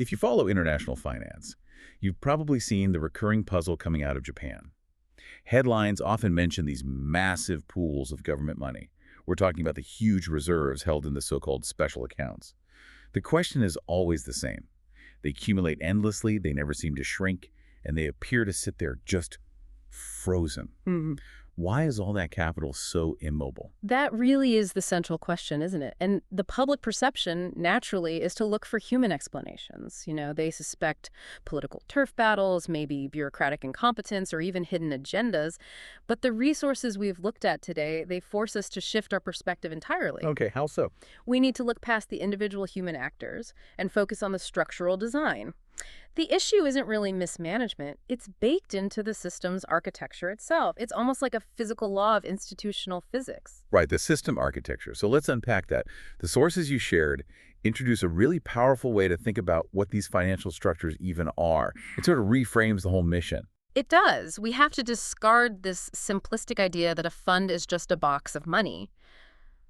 If you follow international finance, you've probably seen the recurring puzzle coming out of Japan. Headlines often mention these massive pools of government money. We're talking about the huge reserves held in the so-called special accounts. The question is always the same. They accumulate endlessly, they never seem to shrink, and they appear to sit there just frozen. Why is all that capital so immobile? That really is the central question, isn't it? And the public perception, naturally, is to look for human explanations. They suspect political turf battles, maybe bureaucratic incompetence, or even hidden agendas. But the resources we've looked at today, they force us to shift our perspective entirely. Okay, how so? We need to look past the individual human actors and focus on the structural design. The issue isn't really mismanagement. It's baked into the system's architecture itself. It's almost like a physical law of institutional physics. Right, the system architecture. So let's unpack that. The sources you shared introduce a really powerful way to think about what these financial structures even are. It sort of reframes the whole mission. It does. We have to discard this simplistic idea that a fund is just a box of money.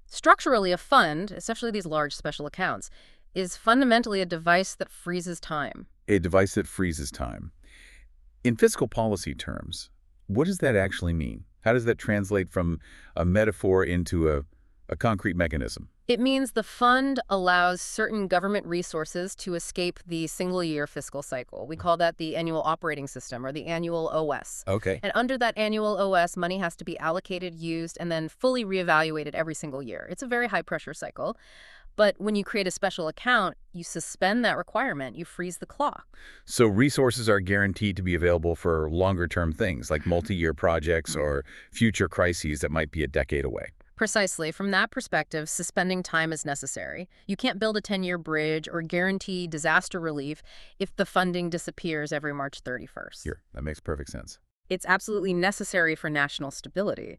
Structurally, a fund, especially these large special accounts, is fundamentally a device that freezes time. A device that freezes time. In fiscal policy terms, what does that actually mean? How does that translate from a metaphor into a concrete mechanism? It means the fund allows certain government resources to escape the single-year fiscal cycle. We call that the annual operating system, or the annual OS. Okay. And under that annual OS, money has to be allocated, used, and then fully reevaluated every single year. It's a very high-pressure cycle. But when you create a special account, you suspend that requirement. You freeze the clock. So resources are guaranteed to be available for longer-term things, like multi-year projects or future crises that might be a decade away. Precisely. From that perspective, suspending time is necessary. You can't build a 10-year bridge or guarantee disaster relief if the funding disappears every March 31st. Here, that makes perfect sense. It's absolutely necessary for national stability.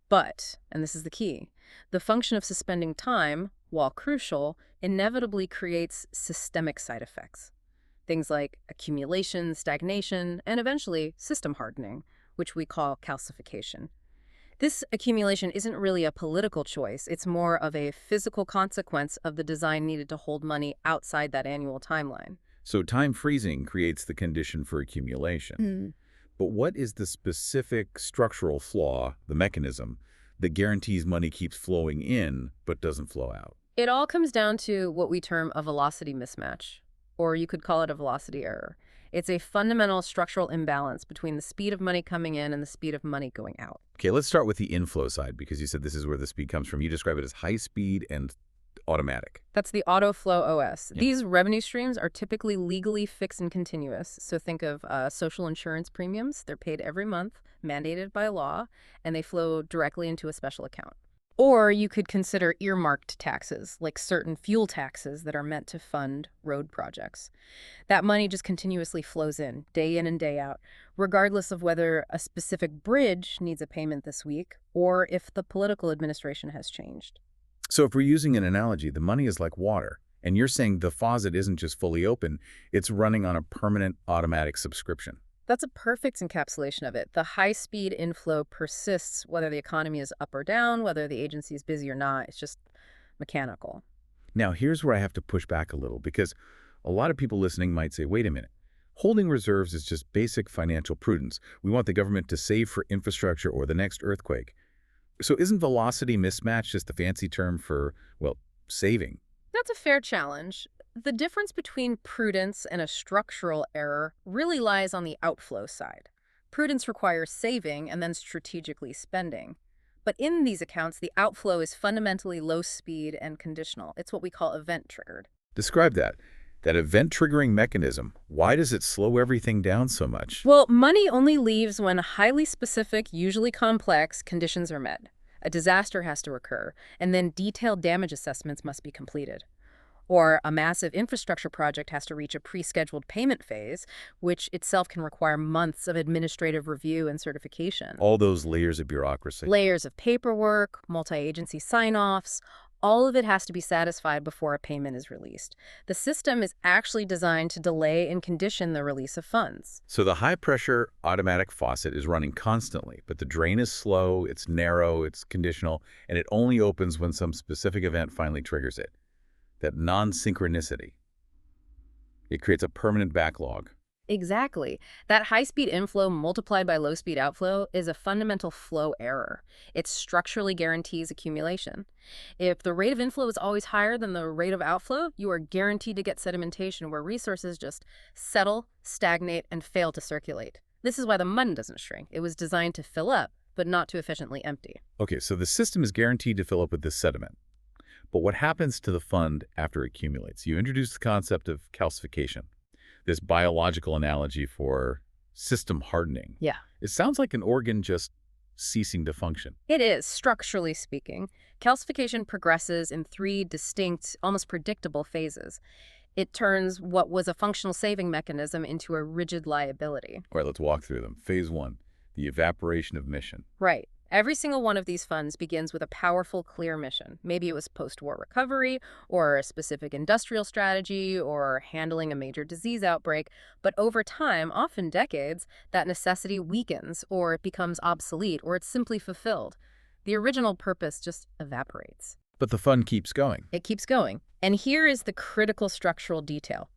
But, and this is the key, the function of suspending time, while crucial, inevitably creates systemic side effects. Things like accumulation, stagnation, and eventually system hardening, which we call calcification. This accumulation isn't really a political choice. It's more of a physical consequence of the design needed to hold money outside that annual timeline. So time freezing creates the condition for accumulation. But what is the specific structural flaw, the mechanism, that guarantees money keeps flowing in but doesn't flow out? It all comes down to what we term a velocity mismatch, or you could call it a velocity error. It's a fundamental structural imbalance between the speed of money coming in and the speed of money going out. Okay, let's start with the inflow side, because you said this is where the speed comes from. You describe it as high speed and automatic. That's the outflow OS. Yeah. These revenue streams are typically legally fixed and continuous. So think of social insurance premiums. They're paid every month, mandated by law, and they flow directly into a special account. Or you could consider earmarked taxes, like certain fuel taxes that are meant to fund road projects. That money just continuously flows in and day out, regardless of whether a specific bridge needs a payment this week or if the political administration has changed. So if we're using an analogy, the money is like water, and you're saying the faucet isn't just fully open, it's running on a permanent automatic subscription. That's a perfect encapsulation of it. The high-speed inflow persists whether the economy is up or down, whether the agency is busy or not. It's just mechanical. Now, here's where I have to push back a little, because a lot of people listening might say, wait a minute, holding reserves is just basic financial prudence. We want the government to save for infrastructure or the next earthquake. So isn't velocity mismatch just the fancy term for, well, saving? That's a fair challenge. The difference between prudence and a structural error really lies on the outflow side. Prudence requires saving and then strategically spending. But in these accounts, the outflow is fundamentally low speed and conditional. It's what we call event-triggered. Describe that. That event-triggering mechanism, why does it slow everything down so much? Well, money only leaves when highly specific, usually complex, conditions are met. A disaster has to occur, and then detailed damage assessments must be completed. Or a massive infrastructure project has to reach a pre-scheduled payment phase, which itself can require months of administrative review and certification. All those layers of bureaucracy. Layers of paperwork, multi-agency sign-offs, all of it has to be satisfied before a payment is released. The system is actually designed to delay and condition the release of funds. So the high-pressure automatic faucet is running constantly, but the drain is slow, it's narrow, it's conditional, and it only opens when some specific event finally triggers it. That non-synchronicity. It creates a permanent backlog. Exactly. That high-speed inflow multiplied by low-speed outflow is a fundamental flow error. It structurally guarantees accumulation. If the rate of inflow is always higher than the rate of outflow, you are guaranteed to get sedimentation where resources just settle, stagnate, and fail to circulate. This is why the money doesn't shrink. It was designed to fill up, but not to efficiently empty. Okay, so the system is guaranteed to fill up with this sediment. But what happens to the fund after it accumulates? You introduced the concept of calcification, this biological analogy for system hardening. Yeah. It sounds like an organ just ceasing to function. It is, structurally speaking. Calcification progresses in three distinct, almost predictable phases. It turns what was a functional saving mechanism into a rigid liability. All right, let's walk through them. Phase 1, the evaporation of mission. Right. Every single one of these funds begins with a powerful, clear mission. Maybe it was post-war recovery, or a specific industrial strategy, or handling a major disease outbreak. But over time, often decades, that necessity weakens, or it becomes obsolete, or it's simply fulfilled. The original purpose just evaporates. But the fund keeps going. It keeps going. And here is the critical structural detail.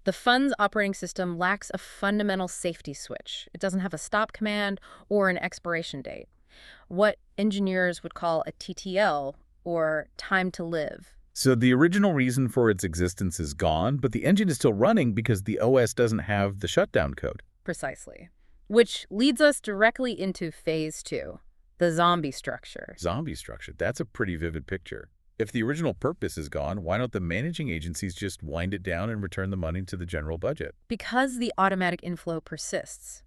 The fund's operating system lacks a fundamental safety switch. It doesn't have a stop command or an expiration date. What engineers would call a TTL, or time to live. So the original reason for its existence is gone, but the engine is still running because the OS doesn't have the shutdown code. Precisely. Which leads us directly into phase 2, the zombie structure. Zombie structure, that's a pretty vivid picture. If the original purpose is gone, why don't the managing agencies just wind it down and return the money to the general budget? Because the automatic inflow persists.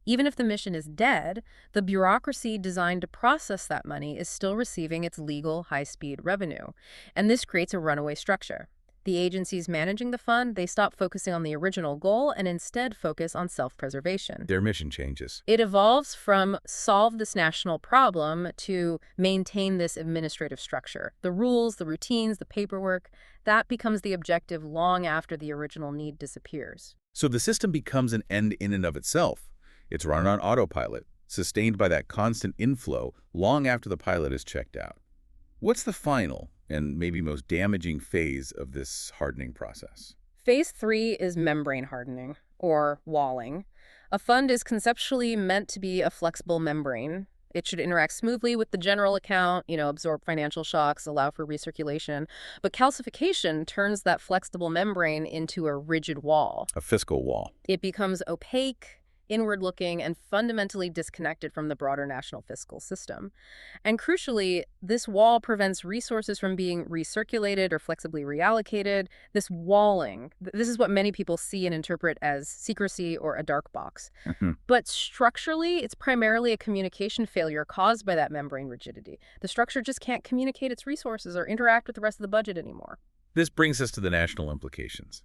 Even if the mission is dead, the bureaucracy designed to process that money is still receiving its legal high-speed revenue. And this creates a runaway structure. The agencies managing the fund, they stop focusing on the original goal and instead focus on self-preservation. Their mission changes. It evolves from solve this national problem to maintain this administrative structure. The rules, the routines, the paperwork, that becomes the objective long after the original need disappears. So the system becomes an end in and of itself. It's run on autopilot, sustained by that constant inflow long after the pilot is checked out. What's the final and maybe most damaging phase of this hardening process? Phase 3 is membrane hardening, or walling. A fund is conceptually meant to be a flexible membrane. It should interact smoothly with the general account, absorb financial shocks, allow for recirculation. But calcification turns that flexible membrane into a rigid wall. A fiscal wall. It becomes opaque, inward-looking, and fundamentally disconnected from the broader national fiscal system. And crucially, this wall prevents resources from being recirculated or flexibly reallocated. This walling, this is what many people see and interpret as secrecy or a dark box. But structurally, it's primarily a communication failure caused by that membrane rigidity. The structure just can't communicate its resources or interact with the rest of the budget anymore. This brings us to the national implications.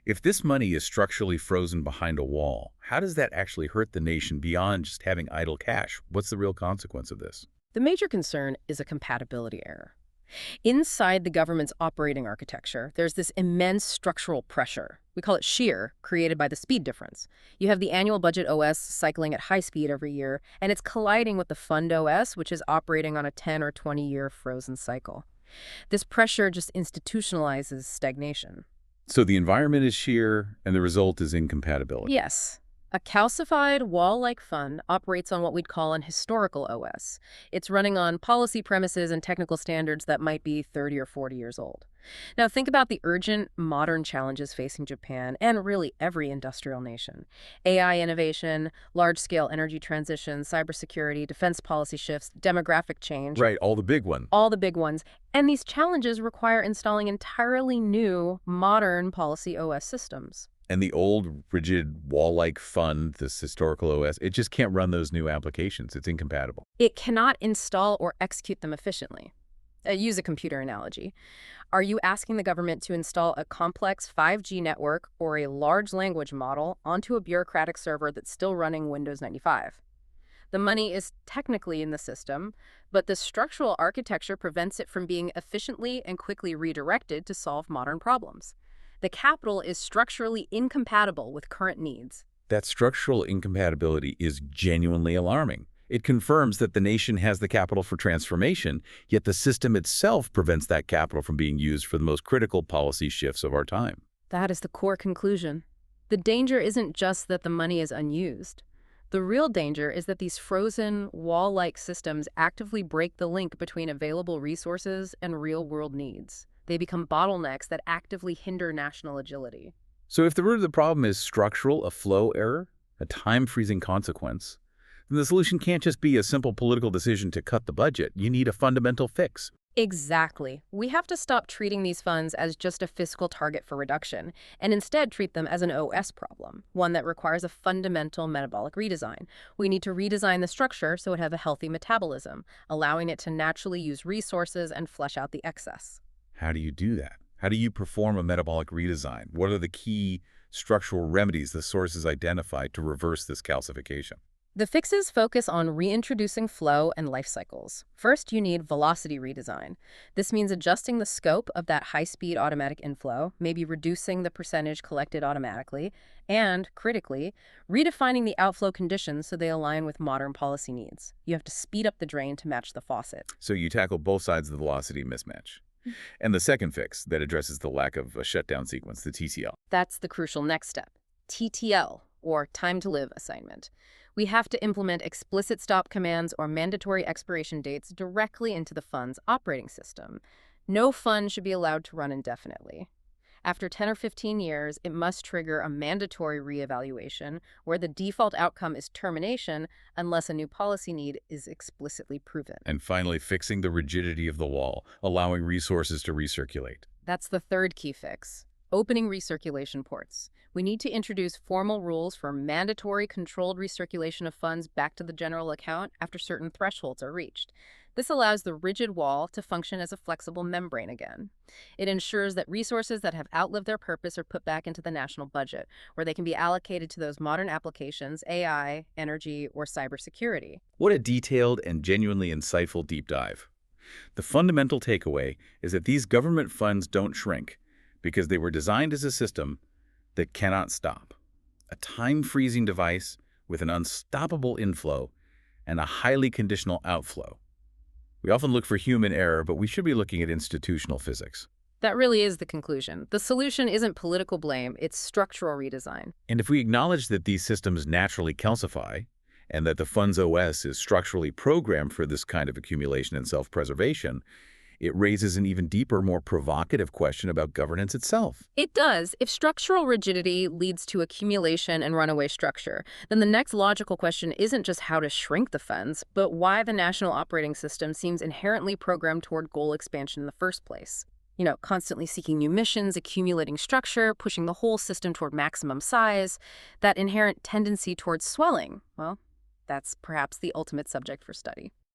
If this money is structurally frozen behind a wall, how does that actually hurt the nation beyond just having idle cash? What's the real consequence of this? The major concern is a compatibility error. Inside the government's operating architecture, there's this immense structural pressure. We call it shear, created by the speed difference. You have the annual budget OS cycling at high speed every year, and it's colliding with the fund OS, which is operating on a 10 or 20-year frozen cycle. This pressure just institutionalizes stagnation. So the environment is shear, and the result is incompatibility. Yes. A calcified, wall-like fund operates on what we'd call an historical OS. It's running on policy premises and technical standards that might be 30 or 40 years old. Now, think about the urgent, modern challenges facing Japan and really every industrial nation. AI innovation, large-scale energy transition, cybersecurity, defense policy shifts, demographic change. Right, all the big ones. All the big ones. And these challenges require installing entirely new, modern policy OS systems. And the old, rigid, wall-like fund, this historical OS, it just can't run those new applications. It's incompatible. It cannot install or execute them efficiently. Use a computer analogy. Are you asking the government to install a complex 5G network or a large language model onto a bureaucratic server that's still running Windows 95? The money is technically in the system, but the structural architecture prevents it from being efficiently and quickly redirected to solve modern problems. The capital is structurally incompatible with current needs. That structural incompatibility is genuinely alarming. It confirms that the nation has the capital for transformation, yet the system itself prevents that capital from being used for the most critical policy shifts of our time. That is the core conclusion. The danger isn't just that the money is unused. The real danger is that these frozen, wall-like systems actively break the link between available resources and real-world needs. They become bottlenecks that actively hinder national agility. So if the root of the problem is structural, a flow error, a time-freezing consequence, then the solution can't just be a simple political decision to cut the budget. You need a fundamental fix. Exactly. We have to stop treating these funds as just a fiscal target for reduction, and instead treat them as an OS problem, one that requires a fundamental metabolic redesign. We need to redesign the structure so it has a healthy metabolism, allowing it to naturally use resources and flush out the excess. How do you do that? How do you perform a metabolic redesign? What are the key structural remedies the sources identified to reverse this calcification? The fixes focus on reintroducing flow and life cycles. First, you need velocity redesign. This means adjusting the scope of that high-speed automatic inflow, maybe reducing the percentage collected automatically, and, critically, redefining the outflow conditions so they align with modern policy needs. You have to speed up the drain to match the faucet. So you tackle both sides of the velocity mismatch. And the second fix that addresses the lack of a shutdown sequence, the TTL. That's the crucial next step. TTL, or time to live assignment. We have to implement explicit stop commands or mandatory expiration dates directly into the fund's operating system. No fund should be allowed to run indefinitely. After 10 or 15 years, it must trigger a mandatory reevaluation where the default outcome is termination unless a new policy need is explicitly proven. And finally, fixing the rigidity of the wall, allowing resources to recirculate. That's the third key fix. Opening recirculation ports. We need to introduce formal rules for mandatory controlled recirculation of funds back to the general account after certain thresholds are reached. This allows the rigid wall to function as a flexible membrane again. It ensures that resources that have outlived their purpose are put back into the national budget, where they can be allocated to those modern applications, AI, energy, or cybersecurity. What a detailed and genuinely insightful deep dive. The fundamental takeaway is that these government funds don't shrink because they were designed as a system that cannot stop. A time-freezing device with an unstoppable inflow and a highly conditional outflow. We often look for human error, but we should be looking at institutional physics. That really is the conclusion. The solution isn't political blame, it's structural redesign. And if we acknowledge that these systems naturally calcify, and that the fund's OS is structurally programmed for this kind of accumulation and self-preservation, it raises an even deeper, more provocative question about governance itself. It does. If structural rigidity leads to accumulation and runaway structure, then the next logical question isn't just how to shrink the funds, but why the national operating system seems inherently programmed toward goal expansion in the first place. Constantly seeking new missions, accumulating structure, pushing the whole system toward maximum size, that inherent tendency towards swelling, well, that's perhaps the ultimate subject for study.